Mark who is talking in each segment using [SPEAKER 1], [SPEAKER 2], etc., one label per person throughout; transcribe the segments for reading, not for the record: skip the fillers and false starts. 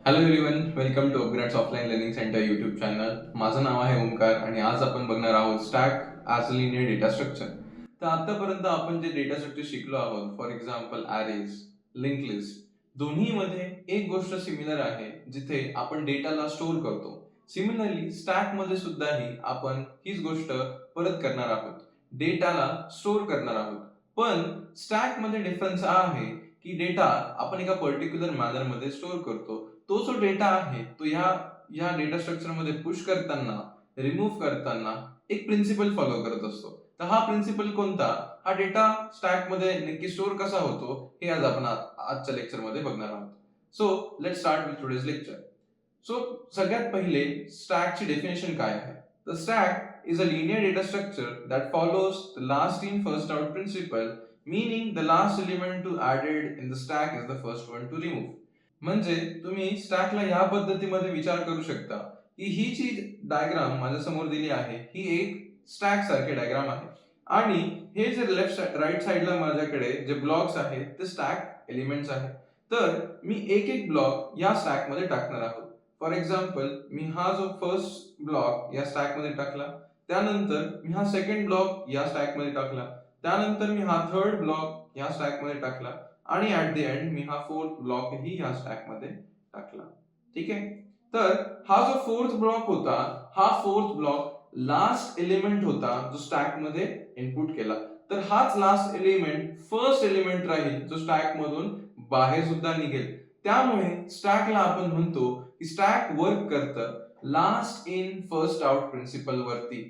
[SPEAKER 1] Hello everyone, welcome to upgrades offline learning centre YouTube channel. माझं नाव आहे ओमकार आणि आज आपण बघणार आहोत stack as a linear data structure. तर आतापर्यंत आपण जे डेटा स्ट्रक्चर शिकलो आहोत, for example arrays, link list, दोन्हीमध्ये एक गोष्ट सिमिलर आहे, जिथे आपण डेटाला स्टोअर करतो. सिमिलरली स्टॅकमध्ये सुद्धाही आपण हीच गोष्ट परत करणार आहोत, डेटाला स्टोअर करणार आहोत. पण स्टॅकमध्ये डिफरन्स हा आहे की डेटा आपण एका पर्टिक्युलर मॅनरमध्ये स्टोअर करतो. तो जो डेटा आहे तो या डेटा स्ट्रक्चर मध्ये पुश करताना, रिमूव्ह करताना एक प्रिन्सिपल फॉलो करत असतो. तर हा प्रिन्सिपल कोणता, हा डेटा स्टॅक मध्ये नक्की स्टोअर कसा होतो, हे आज आपण आजच्या लेक्चर मध्ये बघणार आहोत. So let's start with today's lecture. So सगळ्यात पहिले स्टॅकची डेफिनेशन काय आहे. The stack is a linear data structure that follows the last in first out principle, meaning the last element to added in the stack is the first one to remove. म्हणजे तुम्ही स्टॅकला या पद्धतीमध्ये विचार करू शकता की ही जी डायग्राम माझ्या समोर दिली आहे ही एक स्टॅक सारखी डायग्राम आहे आणि हे जे लेफ्ट राईट साइडला माझ्याकडे जे ब्लॉक्स आहेत ते स्टॅक एलिमेंट्स आहेत. तर मी एक एक ब्लॉक या स्टॅक मध्ये टाकणार आहोत. फॉर एक्झाम्पल, मी हा जो फर्स्ट ब्लॉक या स्टॅक मध्ये टाकला, त्यानंतर मी हा सेकंड ब्लॉक या स्टॅक मध्ये टाकला, त्यानंतर मी हा थर्ड ब्लॉक या स्टॅक मध्ये टाकला आणि ऍट द एंड मी हा फोर्थ ब्लॉक ही या स्टॅक मध्ये टाकला. ठीक आहे. तर हा जो फोर्थ ब्लॉक होता, हा फोर्थ ब्लॉक लास्ट एलिमेंट होता जो स्टॅक मध्ये इनपुट केला. तर हाच लास्ट एलिमेंट फर्स्ट एलिमेंट राहील जो स्टॅक मधून बाहेर सुद्धा निघेल. त्यामुळे स्टॅकला आपण म्हणतो की स्टॅक वर्क करतं last in first out principle वरती.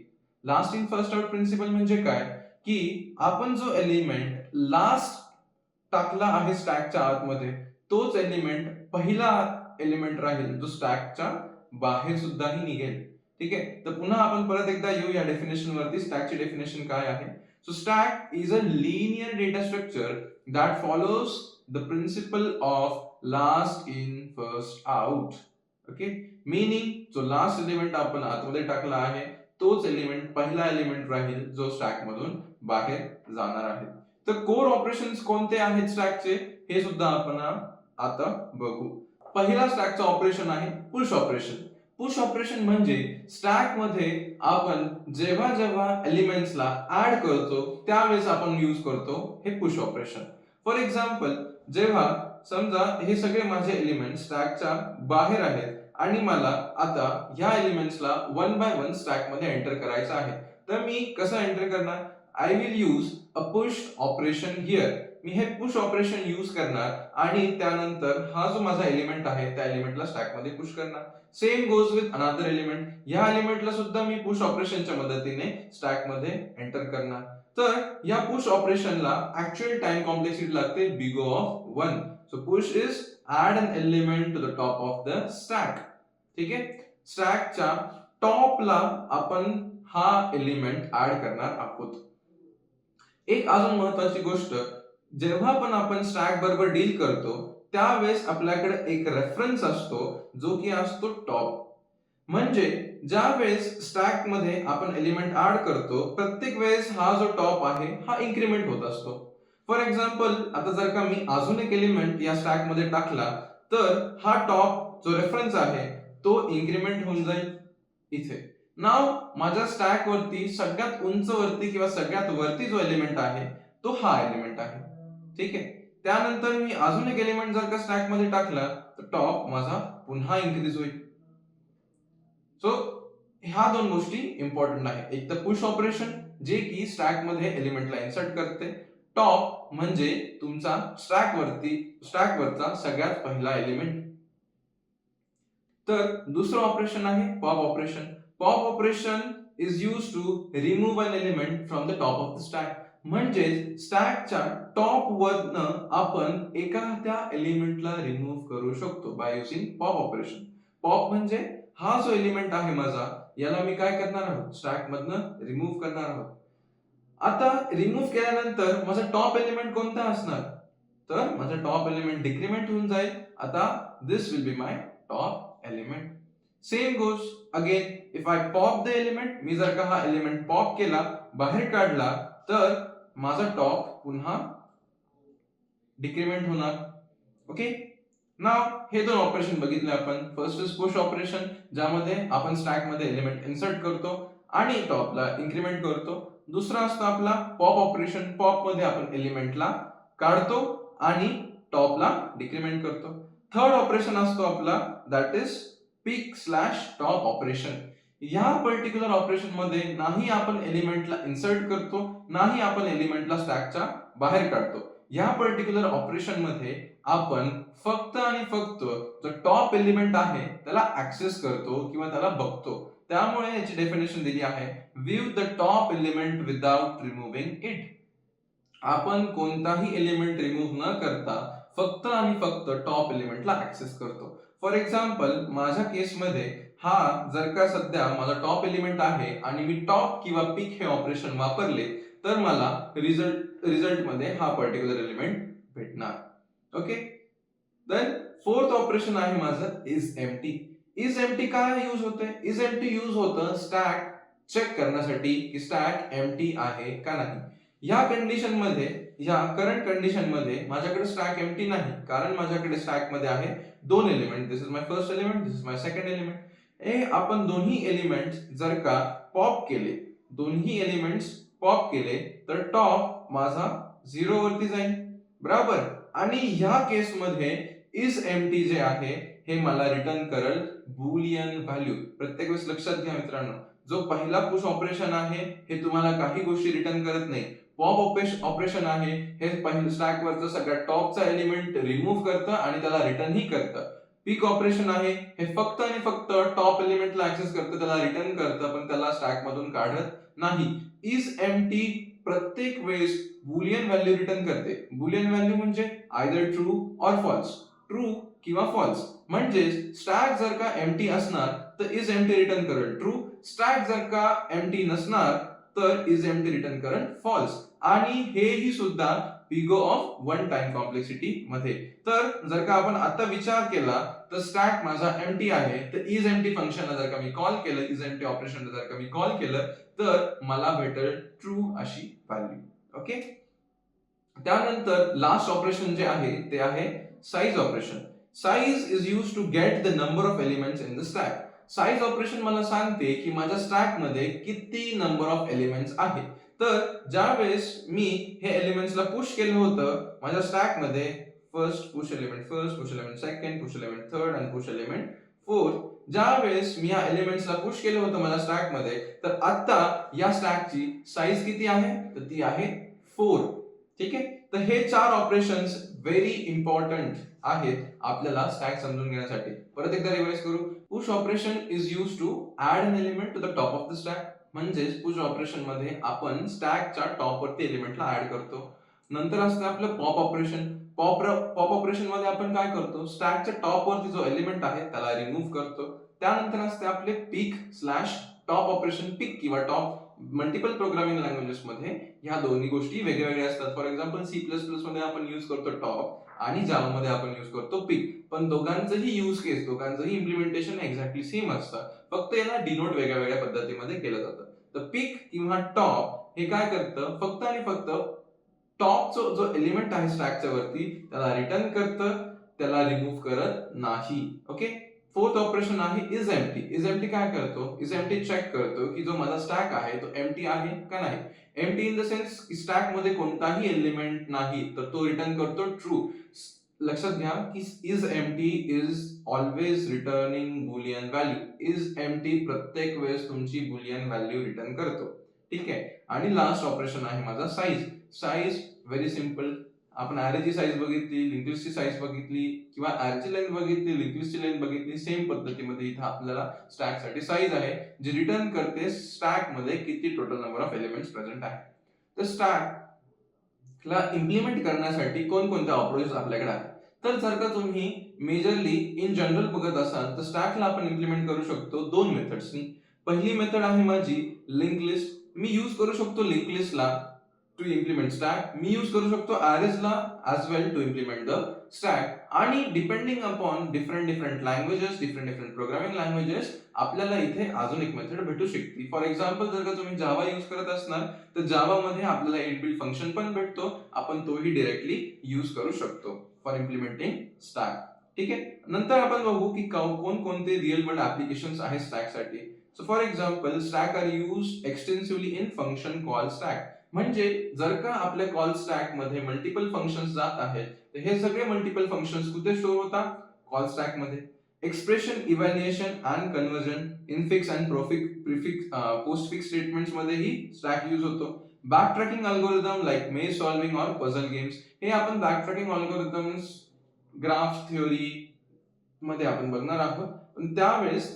[SPEAKER 1] Last in first out principle म्हणजे काय, की आपण जो एलिमेंट लास्ट टाकला आहे स्टॅकच्या आतमध्ये, तोच एलिमेंट पहिला एलिमेंट राहील जो स्टॅकच्या बाहेर सुद्धाही निघेल. ठीक आहे. तर पुन्हा आपण परत एकदा येऊ या डेफिनेशन वरती. स्टॅकची डेफिनेशन काय आहे. So stack is a linear data structure that follows the principle of last in first out. Okay. Meaning जो लास्ट एलिमेंट आपण आतमध्ये टाकला आहे तोच एलिमेंट पहिला एलिमेंट राहील जो स्टॅक मधून बाहेर जाणार आहे. तर कोर ऑपरेशन्स कोणते आहेत स्टॅकचे हे सुद्धा आपण आता बघू. पहिला स्टॅकचा ऑपरेशन आहे पुश ऑपरेशन. पुश ऑपरेशन म्हणजे स्टॅक मध्ये आपण जेव्हा जेव्हा एलिमेंट्सला ऍड करतो त्यावेळेस आपण यूज करतो हे पुश ऑपरेशन. फॉर एक्झाम्पल, जेव्हा समजा हे सगळे माझे एलिमेंट स्टॅकच्या बाहेर आहेत आणि मला आता ह्या एलिमेंट्सला वन बाय वन स्टॅक मध्ये एंटर करायचं आहे, तर मी कसं एंटर करणार. I will use a push operation here. मी हे पुश ऑपरेशन यूज करणार आणि त्यानंतर हा जो माझा एलिमेंट आहे त्या एलिमेंटला स्टॅक मध्ये पुश करणार. Same goes with another element. या एलिमेंटला सुद्धा मी पुश ऑपरेशनच्या मदतीने स्टॅक मध्ये एंटर करणार. तर या पुश ऑपरेशनला ऍक्च्युअल टाइम कॉम्प्लेक्सिटी लागते big O of 1. So push is add an element to the top of the stack. ठीक आहे. स्टॅकच्या टॉपला आपण हा एलिमेंट ऍड करणार आहोत. एक अजून महत्वाची गोष्ट, जेव्हा पण आपण स्टॅक बरोबर डील करतो त्यावेळेस आपल्याकडे एक रेफरन्स असतो जो की असतो टॉप. म्हणजे ज्या वेळेस स्टॅक मध्ये आपण एलिमेंट ऍड करतो प्रत्येक वेळेस हा जो टॉप आहे हा इन्क्रीमेंट होत असतो. फॉर एक्झाम्पल, आता जर का मी अजून एक एलिमेंट या स्टॅक मध्ये टाकला तर हा टॉप जो रेफरन्स आहे तो इन्क्रीमेंट होऊन जाईल इथे. नाव माझ्या स्टॅक वरती सगळ्यात उंच वरती किंवा सगळ्यात वरती जो एलिमेंट आहे तो हा एलिमेंट आहे. ठीक आहे. त्यानंतर मी अजून एक एलिमेंट जर का स्टॅक मध्ये टाकला तर टॉप माझा पुन्हा इन्क्रीज होईल. सो ह्या दोन गोष्टी इम्पॉर्टंट आहेत. एक तर पुश ऑपरेशन जे की स्टॅक मध्ये एलिमेंटला इन्सर्ट करते. टॉप म्हणजे तुमचा स्टॅक वरचा सगळ्यात पहिला एलिमेंट. तर दुसरं ऑपरेशन आहे pop operation. Pop operation is use to remove an element from the top of the stack. म्हणजे स्टॅकच्या टॉप वरनं आपण एखाद्या एलिमेंटला रिमूव्ह करू शकतो by using pop operation. Pop म्हणजे हा जो एलिमेंट आहे माझा याला मी काय करणार आहोत, स्टॅक मधनं रिमूव्ह करणार आहोत. आता रिमूव्ह केल्यानंतर माझा टॉप एलिमेंट कोणता असणार, तर माझा टॉप एलिमेंट डिक्रीमेंट होऊन जाईल. आता this will be my top element. Same goes again if I pop the element. मी जर का हा एलिमेंट पॉप केला, बाहेर काढला, तर माझा टॉप पुन्हा डिक्रीमेंट होणार. ओके. नाव हे दोन ऑपरेशन बघितले आपण. फर्स्ट इज पुश ऑपरेशन, ज्यामध्ये आपण स्टॅक मध्ये एलिमेंट इन्सर्ट करतो आणि टॉपला इन्क्रीमेंट करतो. दुसरा असतो आपला पॉप ऑपरेशन. पॉप मध्ये आपण एलिमेंटला काढतो आणि टॉपला डिक्रीमेंट करतो. थर्ड ऑपरेशन असतो आपला that is peek slash top operation. या पर्टिक्युलर ऑपरेशन मध्ये नाही आपण एलिमेंटला इन्सर्ट करतो, नाही आपण एलिमेंटला स्टॅकच्या बाहेर काढतो. या पर्टिक्युलर ऑपरेशन मध्ये आपण फक्त आणि फक्त जो टॉप एलिमेंट आहे त्याला ऍक्सेस करतो किंवा त्याला बघतो. त्यामुळे याची डेफिनेशन दिली आहे, view the top element without removing it. आपण कोणताही एलिमेंट रिमूव्ह न करता फक्त आणि फक्त टॉप एलिमेंटला ऍक्सेस करतो. फॉर एक्झाम्पल माझ्या केसमध्ये हा जर का सध्या माझा टॉप एलिमेंट आहे आणि मी टॉप किंवा पिक हे ऑपरेशन वापरले तर मला रिझल्ट मध्ये हा पर्टिक्युलर एलिमेंट भेटणार. ओके. देन फोर्थ ऑपरेशन आहे माझं इज एम्प्टी. इज एम्प्टी काय यूज होते? इज एम्प्टी यूज होतं स्टॅक चेक करण्यासाठी की स्टॅक एम्प्टी आहे का नाही. या कंडिशन मध्ये, या करंट कंडिशन मध्ये माझ्याकडे स्टॅक एम्प्टी नाही, कारण माझ्याकडे स्टॅक मध्ये आहे दोन element. This is my first element, this is my second element. आपण दोन्ही एलिमेंट्स जर का पॉप केले, दोन्ही एलिमेंट्स पॉप केले तर टॉप माझा 0 वरती जाईल, बरोबर. आणि ह्या केस मध्ये इज एम्प्टी जे आहे हे मला रिटर्न करेल बुलियन व्हॅल्यू. प्रत्येक वेळेस लक्षात घ्या मित्रांनो, जो पहिला पुश ऑपरेशन आहे हे तुम्हाला काही गोष्टी रिटर्न करत नाही. पॉप ऑपरेशन आहे हे पहिलं स्टॅक वरचं सगळ्या टॉपचा एलिमेंट रिमूव्ह करतं आणि त्याला रिटर्न ही करतं. पिक ऑपरेशन आहे हे फक्त आणि फक्त टॉप एलिमेंटला ऍक्सेस करतं, त्याला रिटर्न करतं, पण त्याला स्टॅक मधून काढत नाही. इज एम्प्टी प्रत्येक वेळेस बुलियन व्हॅल्यू रिटर्न करते. बुलियन व्हॅल्यू म्हणजे either true or false, true किंवा फॉल्स. म्हणजे स्टॅक जर का एम्प्टी असणार तर इज एम्प्टी रिटर्न करेल ट्रू, स्टॅक जर का एम्प्टी नसणार तर इज एम्प्टी रिटर्न करेल फॉल्स. आणि हेही सुद्धा big O of one time complexity मध्ये. तर जर का आपण आता विचार केला तर स्टॅक माझा एम्प्टी आहे, तर इज एम्प्टी फंक्शनला जर का मी कॉल केलं, इज एम्प्टी ऑपरेशनला जर का मी कॉल केलं तर मला भेटेल ट्रू अशी व्हॅल्यू. ओके. त्यानंतर लास्ट ऑपरेशन जे आहे ते आहे size operation. Size is use to get the number of elements in the stack. Size operation मला सांगते की माझ्या स्टॅक मध्ये किती नंबर ऑफ एलिमेंट्स आहे. तर ज्या वेळेस मी हे एलिमेंट्सला पुश केलं होतं माझ्या स्टॅक मध्ये, first push element second push element third आणि पुश एलिमेंट फोर्थ, ज्या वेळेस मी या एलिमेंट्सला पुश केलं होतं माझ्या स्टॅक मध्ये, तर आता या स्टॅकची साइज किती आहे? तर ती आहे 4. ठीक आहे. तर हे चार ऑपरेशन्स व्हेरी इम्पॉर्टंट आहेत आपल्याला स्टॅक समजून घेण्यासाठी. परत एकदा रिवाइज करू. Push operation is use to add an element to the top of the stack. म्हणजेच पुश ऑपरेशन मध्ये आपण स्टॅकच्या टॉप वरती एलिमेंटला ऍड करतो. नंतर असतं आपलं पॉप ऑपरेशन. पॉप ऑपरेशन मध्ये आपण काय करतो? स्टॅकच्या टॉप वरती जो एलिमेंट आहे त्याला रिमूव्ह करतो. त्यानंतर असते आपले पिक स्लॅश टॉप ऑपरेशन. पिक किंवा टॉप मल्टिपल प्रोग्रामिंग लँग्वेजेस मध्ये ह्या दोन्ही गोष्टी वेगवेगळ्या असतात. फॉर एक्झाम्पल C++ मध्ये आपण यूज करतो टॉप आणि जावा मध्ये आपण यूज करतो पिक. पण दोघांचंही यूज केस, दोघांचंही इम्प्लिमेंटेशन एक्झॅक्टली सेम असतं, फक्त याला डिनोट वेगळ्या वेगळ्या पद्धतीमध्ये केलं जातं. तर पिक किंवा टॉप हे काय करतं? फक्त आणि फक्त टॉपचा जो एलिमेंट आहे स्टॅकच्या वरती त्याला रिटर्न करतं, त्याला रिमूव्ह करत नाही. ओके. फोर्थ ऑपरेशन आहे इज एम्प्टी. इज एम्प्टी काय करतो? इज एम्प्टी चेक करतो की जो माझा स्टॅक आहे तो एम्प्टी आहे का नाही. एम्प्टी इन द सेन्स की स्टॅक मध्ये कोणताही एलिमेंट नाही, तर तो रिटर्न करतो ट्रू. लक्षात घ्या की is empty is always returning Boolean value. Is empty प्रत्येक वेळेस तुमची बुलियन व्हॅल्यू रिटर्न करतो. ठीक आहे. आणि लास्ट ऑपरेशन आहे माझा साइज. Size very simple. आपण अरेची साइज बघितली, लिंक लिस्टची साइज बघितली किंवा अरेची लेंथ बघितली, लिंक लिस्टची लेंथ बघितली. सेम पद्धतीमध्ये इथे आपल्याला स्टॅक साठी साइज आहे जी रिटर्न करते स्टॅक मध्ये किती total number of elements present आहे. तर स्टॅकला इम्प्लिमेंट करण्यासाठी कोणकोणत्या अप्रोचेस आपल्याकडे आहेत? तर जर का तुम्ही मेजरली इन जनरल बघत असाल तर स्टॅकला आपण इम्प्लिमेंट करू शकतो दोन मेथड्सनी. पहिली मेथड आहे माझी लिंक लिस्ट. मी यूज करू शकतो लिंक लिस्टला टू इम्प्लिमेंट स्टॅक. मी यूज करू शकतो अरेजला as well to implement the stack. आणि depending upon different languages, different programming languages, आपल्याला इथे अजून एक मेथड भेटू शकते. फॉर एक्झाम्पल जर का तुम्ही जावा यूज करत असणार तर जावा मध्ये आपल्याला इनबिल्ट फंक्शन पण भेटतो, आपण तोही डायरेक्टली यूज करू शकतो फॉर इम्प्लिमेंटिंग स्टॅक. ठीक आहे. नंतर आपण बघू की कोणकोणते रिअल वर्ल्ड ॲप्लिकेशन्स आहेत स्टॅकसाठी. So for example stack are used extensively in function call stack. म्हणजे जर का आपल्या कॉल स्टॅकमध्ये मल्टिपल फंक्शन्स जात आहेत, तर हे सगळे मल्टिपल फंक्शन्स कुठे स्टोअर होतात? कॉल स्टॅकमध्ये. Expression evaluation and conversion, infix and prefix postfix स्टेटमेंट्समध्येही स्टॅक यूज होतो. Backtracking algorithm like maze solving or puzzle games, हे आपण backtracking algorithms graph theory मध्ये आपण बघणार आहोत. पण त्यावेळेस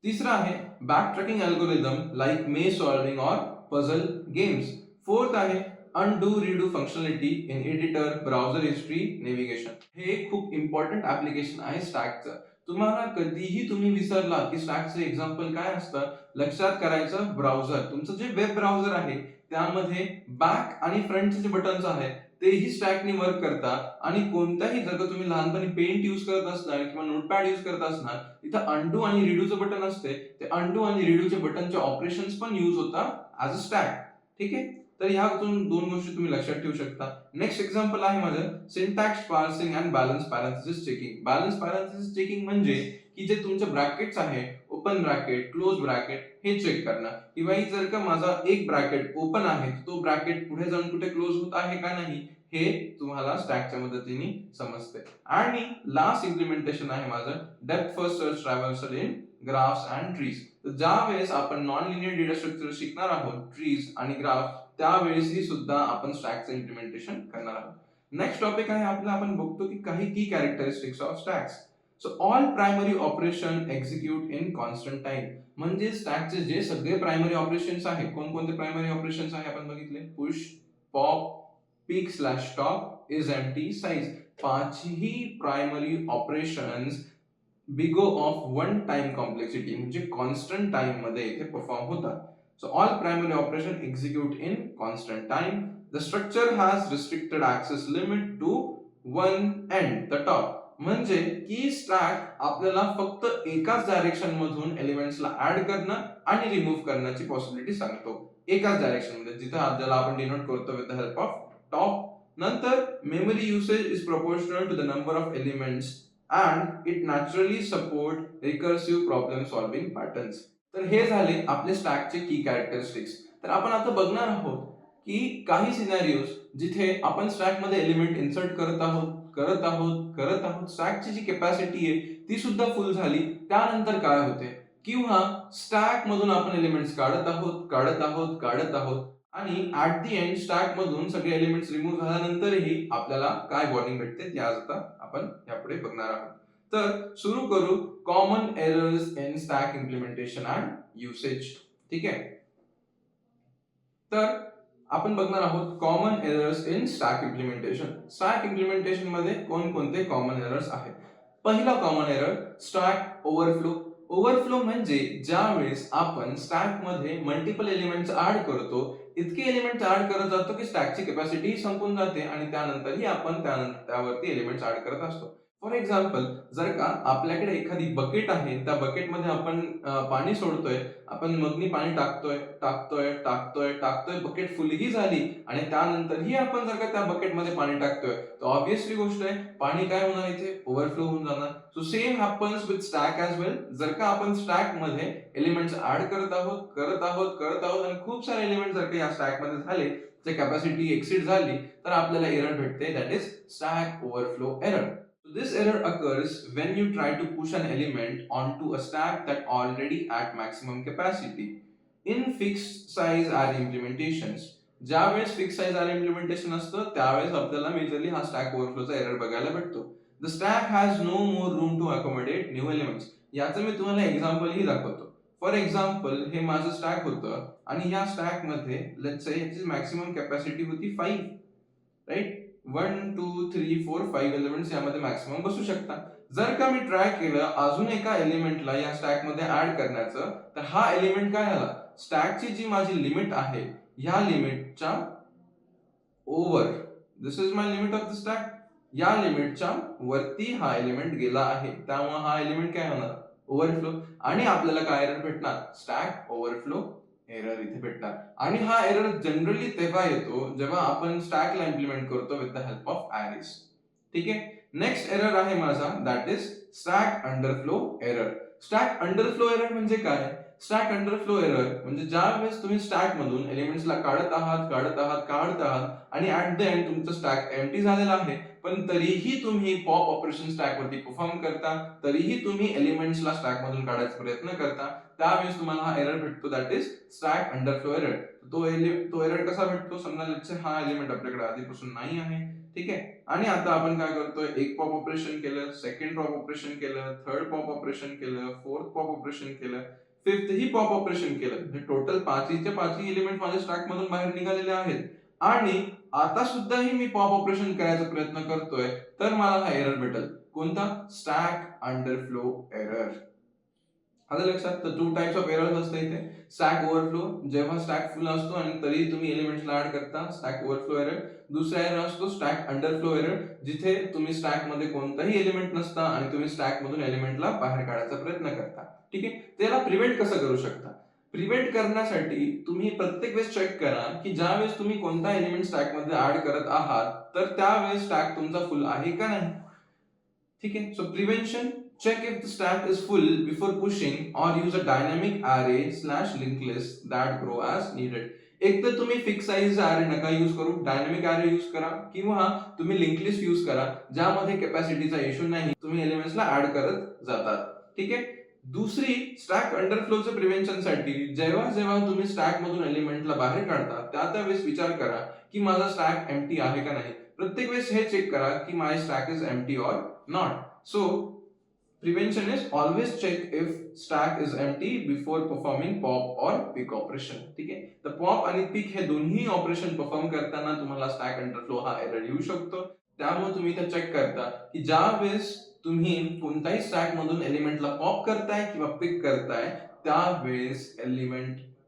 [SPEAKER 1] तिसरा आहे backtracking algorithm like maze solving or puzzle games. Fourth आहे undo redo functionality in editor, browser history, navigation. हे खूप इम्पॉर्टंट ऍप्लिकेशन आहे स्टॅकचं. तुम्हाला कधीही तुम्ही विसरलात की स्टॅकचं एक्झाम्पल काय असतं, लक्षात करायचं ब्राउझर. तुमचं जे वेब ब्राउझर आहे त्यामध्ये बॅक आणि फ्रंटचे जे बटन्स आहेत तेही स्टॅकने वर्क करतात. आणि कोणत्याही जर का तुम्ही लहानपणी पेंट यूज करत असणार किंवा नोटपॅड यूज करत असणार, तिथं अंडू आणि रिडूचं बटन असते. ते अंडू आणि रिडूचे बटनचे ऑपरेशन्स पण यूज होतात ऍज अ स्टॅक. ठीक आहे. तर ह्या दोन गोष्टी तुम्ही लक्षात ठेवू शकता. नेक्स्ट एक्झाम्पल आहे माझं syntax parsing and balance parenthesis checking. Balance parenthesis checking म्हणजे की जे तुमचे ब्रॅकेट्स आहे, ओपन ब्रॅकेट, क्लोज ब्रॅकेट, हे चेक करणं. किंवा जर का माझा एक ब्रॅकेट ओपन आहे, तो ब्रॅकेट पुढे जाऊन कुठे क्लोज होत आहे का नाही, हे तुम्हाला स्टॅकच्या मदतीने समजते. आणि लास्ट इम्प्लिमेंटेशन आहे माझं depth first search traversal in graphs and trees. तर ज्या वेळेस आपण नॉन लिनियर डेटा स्ट्रक्चर शिकणार आहोत, ट्रीज आणि ग्राफ, त्यावेळेसही सुद्धा आपण स्टॅकचं इम्प्लिमेंटेशन करणार आहोत. नेक्स्ट टॉपिक आहे आपला, आपण बघतो की काही की characteristics of stacks. So all primary operation execute in constant time. म्हणजे स्टॅकचे जे सगळे प्रायमरी ऑपरेशन्स आहेत, कोणकोणते प्रायमरी ऑपरेशन्स आहे आपण बघितले, push, pop, peek slash top, is empty, size. पाचही primary operations big O of one time complexity म्हणजे कॉन्स्टंट टाइम मध्ये इथे परफॉर्म होतात. So all primary operation execute in constant time. The structure has restricted access limit to one end the top. म्हणजे की stack आपल्याला फक्त एकाच डायरेक्शन मधून एलिमेंट्सला ऍड करणं आणि रिमूव्ह करण्याची पॉसिबिलिटी सांगतो. एकाच डायरेक्शन मध्ये, जिथे ज्याला आपण डिनोट करतो with the help of top. नंतर memory usage is proportional to the number of elements and it naturally support recursive problem solving patterns. तर हे झाले आपले स्टॅकचे की कॅरेक्टरिस्टिक्स. तर आपण आता बघणार आहोत की काही सिनॅरिओज जिथे आपण स्टॅकमध्ये एलिमेंट इन्सर्ट करत आहोत, स्टॅकची जी कॅपॅसिटी आहे ती सुद्धा फुल झाली, त्यानंतर काय होते, किंवा स्टॅक मधून आपण एलिमेंट्स काढत आहोत आणि ऍट दी एंड स्टॅक मधून सगळे एलिमेंट्स रिमूव्ह झाल्यानंतरही आपल्याला काय वॉर्निंग भेटते ते आज आता आपण यापुढे बघणार आहोत. तर सुरू करू common errors in stack implementation and usage. ठीक आहे. तर आपण बघणार आहोत common errors in stack implementation. Stack implementation मध्ये कोणकोणते कॉमन एरर्स आहेत. पहिला common error stack overflow. Overflow म्हणजे ज्या वेळेस आपण स्टॅक मध्ये मल्टिपल एलिमेंट्स ऍड करतो, इतके एलिमेंट्स ऍड करत जातो की स्टॅकची कॅपॅसिटी संपून जाते आणि त्यानंतरही आपण त्यावरती एलिमेंट्स ऍड करत असतो. फॉर एक्झाम्पल, जर का आपल्याकडे एखादी बकेट आहे, त्या बकेटमध्ये आपण पाणी सोडतोय, आपण मगनी पाणी टाकतोय, बकेट फुलही झाली आणि त्यानंतरही आपण जर का त्या बकेटमध्ये पाणी टाकतोय, तर ऑब्व्हियसली गोष्ट आहे, पाणी काय होणार, इथे ओव्हरफ्लो होऊन जाणार. So same happens with stack as well. जर का आपण स्टॅक मध्ये एलिमेंट्स ऍड करत आहोत आणि खूप सारे एलिमेंट जर का या स्टॅक मध्ये झाले, जे कॅपॅसिटी एक्सीड झाली, तर आपल्याला एरर भेटते, that is stack overflow error. So this error occurs when you try to push an element onto a stack that already at maximum capacity. In fixed size array implementations, ज्यावेळेस fix size R implementation असतं त्यावेळेस आपल्याला majorly हा stack ओव्हरफ्लोचा error बघायला भेटतो. The stack has no more room to accommodate new elements. याचं मी तुम्हाला एक्झाम्पलही दाखवतो. फॉर एक्झाम्पल, हे माझं स्टॅक होतं आणि या स्टॅक मध्ये लेट्स से याची मॅक्सिमम कॅपॅसिटी होती 5, राईट. 1 2 3 4 5 एलिमेंट्स यामध्ये मॅक्सिमम बसू शकतात. जर का मी ट्राय केलं अजून एका एलिमेंटला या स्टॅक मध्ये ऍड करण्याचं, तर हा एलिमेंट काय झाला, स्टॅकची जी माझी लिमिट आहे ह्या लिमिटच्या over, this is my limit of the stack, या लिमिटच्या वरती हा एलिमेंट गेला आहे, त्यामुळे हा एलिमेंट काय होणार, ओव्हरफ्लो. आणि आपल्याला काय एरर भेटणार, स्टॅक ओव्हरफ्लो एरर इथे भेटणार. आणि हा एरर जनरली तेव्हा येतो जेव्हा आपण स्टॅकला इम्प्लिमेंट करतो with the help of arrays. ठीक आहे. नेक्स्ट एरर आहे माझा that is stack underflow error. Stack underflow error म्हणजे काय? स्टॅक अंडरफ्लो एरर म्हणजे ज्या वेळेस तुम्ही स्टॅक मधून एलिमेंट्सला काढत आहात आणि ऍट द एंड तुमचं स्टॅक एम्प्टी झालेला आहे, पण तरीही तुम्ही पॉप ऑपरेशन स्टॅक वरती परफॉर्म करता, तरीही तुम्ही एलिमेंट्सला स्टॅक मधून काढायचा प्रयत्न करता, त्यावेळेस तुम्हाला हा एरर भेटतो that is stack underflow error. तो एरर कसा भेटतो? समजा लेट्स से हा एलिमेंट आपल्याकडे आधीपासून नाही आहे, ठीक आहे. आणि आता आपण काय करतोय, एक पॉप ऑपरेशन केलं, सेकंड पॉप ऑपरेशन केलं, थर्ड पॉप ऑपरेशन केलं, फोर्थ पॉप ऑपरेशन केलं, फिफ्थ ही पॉप ऑपरेशन केलं. म्हणजे टोटल पाचीच्या पाचही एलिमेंट माझ्या स्टॅक मधून बाहेर निघालेले आहेत आणि आता सुद्धाही मी पॉप ऑपरेशन करायचा प्रयत्न करतोय, तर मला हा एरर भेटेल. कोणता? Stack underflow error. आलं लक्षात? तर 2 टाइप्स ऑफ एरर्स असते इथे. स्टॅक ओव्हरफ्लो, जेव्हा स्टॅक फुल असतो आणि तरी तुम्ही एलिमेंट्सला ऍड करता, स्टॅक ओव्हरफ्लो एरर. दुसरा एरर असतो स्टॅक अंडरफ्लो एरर, जिथे तुम्ही स्टॅक मध्ये कोणताही एलिमेंट नसता आणि तुम्ही स्टॅक मधून एलिमेंटला बाहेर काढायचा प्रयत्न करता. ठीक आहे. त्याला प्रिव्हेंट कसं करू शकता? प्रिव्हेंट करण्यासाठी तुम्ही प्रत्येक वेळेस चेक करा की ज्या वेळेस तुम्ही कोणता एलिमेंट स्टॅक मध्ये ऍड करत आहात, तर त्यावेळेस स्टॅक तुमचा फुल आहे का नाही. ठीक आहे. So prevention, check if the stack is full before pushing or use a dynamic array slash linked list that grow as needed. एक तर तुम्ही फिक्स साइज अरे नका यूज करू, डायनामिक अरे यूज करा किंवा तुम्ही लिंक लिस्ट यूज करा, ज्यामध्ये कॅपॅसिटीचा इश्यू नाही, तुम्ही एलिमेंट्सला ऍड करत जातात. ठीक आहे. दुसरी, स्टॅक अंडरफ्लोच्या प्रिव्हेंशनसाठी जेव्हा जेव्हा तुम्ही स्टॅक मधून एलिमेंटला बाहेर काढता, त्यावेळेस विचार करा की माझा स्टॅक एम्प्टी आहे का नाही. प्रत्येक वेळेस हे चेक करा की my stack is empty or not. So prevention is always check if stack is empty before performing pop or pick operation. ठीक आहे. तर पॉप आणि पिक हे दोन्ही ऑपरेशन परफॉर्म करताना तुम्हाला स्टॅक अंडरफ्लो हा एरर येऊ शकतो. त्यामुळे तुम्ही इथे चेक करता की ज्या वेळेस तुम्ही कोणताही स्टॅक मधून एलिमेंटला पॉप करताय किंवा पिक करताय,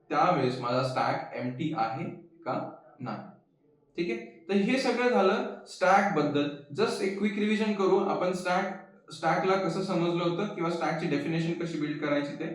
[SPEAKER 1] त्यावेळेस माझा स्टॅक एम्प्टी आहे का नाही. ठीक आहे. तर हे सगळं झालं स्टॅक बद्दल. जस्ट एक क्विक रिव्हिजन करू आपण स्टॅकला कसं समजलं होतं किंवा स्टॅकची डेफिनेशन कशी बिल्ड करायची ते.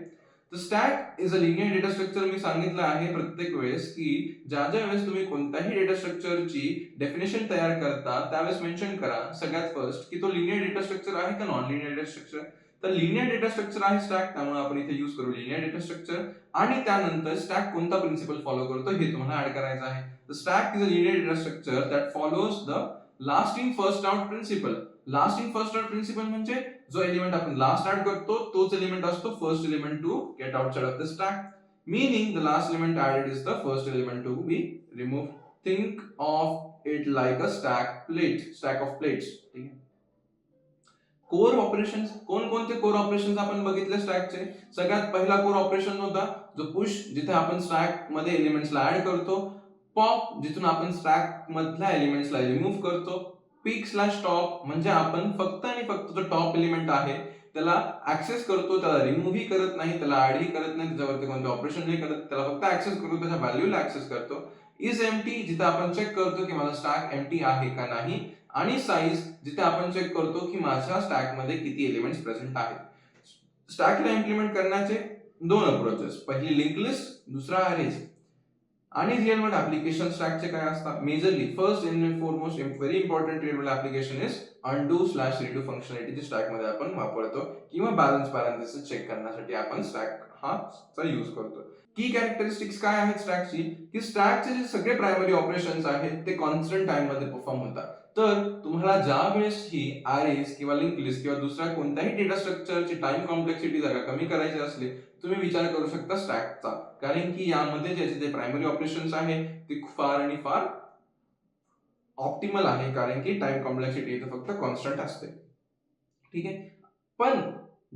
[SPEAKER 1] तर stack is a linear data structure. मी सांगितलं आहे प्रत्येक वेळेस की ज्या वेळेस तुम्ही कोणत्याही डेटा स्ट्रक्चरची डेफिनेशन तयार करता, त्यावेळेस मेन्शन करा सगळ्यात फर्स्ट की तो लिनियर डेटा स्ट्रक्चर आहे का नॉन लिनियर डेटा स्ट्रक्चर. तर लिनियर डेटा स्ट्रक्चर आहे स्टॅक, त्यामुळे आपण इथे यूज करू लिनियर डेटा स्ट्रक्चर. आणि त्यानंतर स्टॅक कोणता प्रिन्सिपल फॉलो करतो हे तुम्हाला ऍड करायचं आहे. The stack is a linear data structure that follows the last in first out principle. Last in first out principle म्हणजे जो एलिमेंट आपण लास्ट ऍड करतो तोच एलिमेंट असतो first element to get outside of the stack. Meaning the last element added is the first element to be removed. Think of it like a stack of plates. ठीक आहे. Core operations, कोणकोणते core operations आपण बघितले स्टॅकचे. सगळ्यात पहिला core operation होता जो पुश, जिथे आपण स्टॅक मध्ये एलिमेंट्सला ऍड करतो. पॉप, जिथून आपण स्टॅक मधल्या एलिमेंट्सला रिमूव्ह करतो. पिक स्लॅश टॉप म्हणजे आपण फक्त आणि फक्त जो टॉप एलिमेंट आहे त्याला ऍक्सेस करतो, त्याला रिमूव्हही करत नाही, त्याला ऍडही करत नाही, त्याच्यावरती कोणते ऑपरेशन नाही करत, त्याला फक्त ऍक्सेस करतो, त्याच्या व्हॅल्यूला ऍक्सेस करतो. इज एम्प्टी, जिथे आपण चेक करतो की माझा स्टॅक एम्प्टी आहे का नाही. आणि साईज, जिथे आपण चेक करतो की माझ्या स्टॅक मध्ये किती एलिमेंट्स प्रेझेंट आहेत. स्टॅकला इम्प्लिमेंट करण्याचे दोन अप्रोचेस, पहिली लिंक लिस्ट, दुसरा अरेज. आणि रिअल वर्ल्ड ऍप्लिकेशन स्टॅकचे काय असतात. Majorly first and foremost very important real world application is undo slash redo functionality, जी स्टॅक मध्ये आपण वापरतो किंवा बॅलन्स पॅरेंथेसिस चेक करण्यासाठी आपण स्टॅक हा चा यूज करतो. की कॅरेक्टरिस्टिक्स काय आहेत स्टॅकची, की स्टॅकचे जे सगळे प्रायमरी ऑपरेशन्स आहेत ते कॉन्स्टंट टाइम मध्ये परफॉर्म होतात. तर तुम्हाला ज्या वेळेस ही अरेज किंवा लिंक लिस्ट किंवा दुसऱ्या कोणत्याही डेटा स्ट्रक्चरची टाइम कॉम्प्लेक्सिटी जर कमी करायची असली, तुम्ही विचार करू शकता स्टॅकचा, कारण की यामध्ये जे प्रायमरी ऑपरेशन्स आहे ते फार आणि फार ऑप्टिमल आहे, कारण की टाइम कॉम्प्लेक्सिटी इथे फक्त कॉन्स्टंट असते. ठीक आहे. पण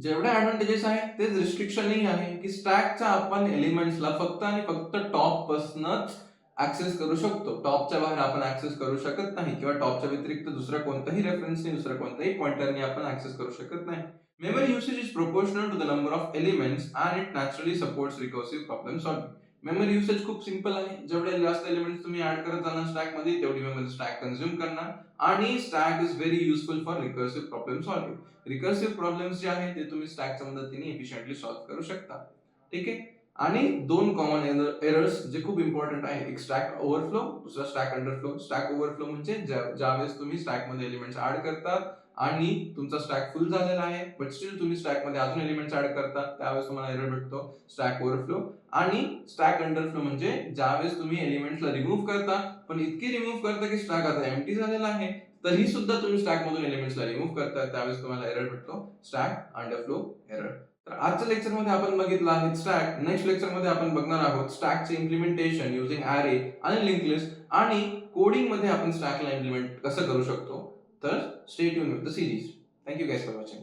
[SPEAKER 1] जेवढे ऍडव्हान्टेजेस आहेत तेच रिस्ट्रिक्शनही आहे की स्टॅकच्या आपण एलिमेंट्सला फक्त आणि फक्त टॉप पासूनच ऍक्सेस करू शकतो. टॉपच्या बाहेर आपण ऍक्सेस करू शकत नाही किंवा टॉपच्या व्यतिरिक्त दुसऱ्या कोणत्याही रेफरन्सने, दुसऱ्या कोणत्याही पॉइंटरने आपण ऍक्सेस करू शकत नाही. Memory usage is proportional to the number of elements and it naturally supports recursive problem solving. Memory usage खूप सिंपल आहे. जेवढे जास्त एलिमेंट्स तुम्ही ऍड करत जाणार स्टॅक मध्ये, तेवढी मेमरी स्टॅक कंझ्युम करणार. आणि stack is very useful for recursive problem solving. Recursive problems जे आहेत ते तुम्ही स्टॅकच्या मदतीने एफिशिएंटली सॉल्व्ह करू शकता. ठीक आहे. आणि 2 कॉमन एरर्स जे खूप इम्पॉर्टंट आहे. एक स्टॅक ओव्हरफ्लो, दुसरा स्टॅक अंडरफ्लो. स्टॅक ओव्हरफ्लो म्हणजे ज्यावेळेस तुम्ही स्टॅकमध्ये एलिमेंट्स ॲड करतात आणि तुमचा स्टॅक फुल झालेला आहे, बट स्टिल तुम्ही स्टॅकमध्ये अजून एलिमेंट्स ॲड करता, त्यावेळेस तुम्हाला एरर भेटतो स्टॅक ओव्हरफ्लो. आणि स्टॅक अंडरफ्लो म्हणजे ज्यावेळेस तुम्ही एलिमेंट्सला रिमूव्ह करता, पण इतके रिमूव्ह करता की स्टॅक आता एम्प्टी झालेला आहे, तरी सुद्धा तुम्ही स्टॅकमधून एलिमेंट्सला रिमूव्ह करताय, त्यावेळेस तुम्हाला एरर भेटतो स्टॅक अंडरफ्लो एरर. तर आजच्या लेक्चरमध्ये आपण बघितलं आहे स्टॅक. नेक्स्ट लेक्चरमध्ये आपण बघणार आहोत स्टॅकचे इम्प्लिमेंटेशन युजिंग ॲरे आणि लिंक लिस्ट आणि कोडिंगमध्ये आपण स्टॅकला इम्प्लिमेंट कसं करू शकतो. तर stay tune with the series. Thank you guys for watching.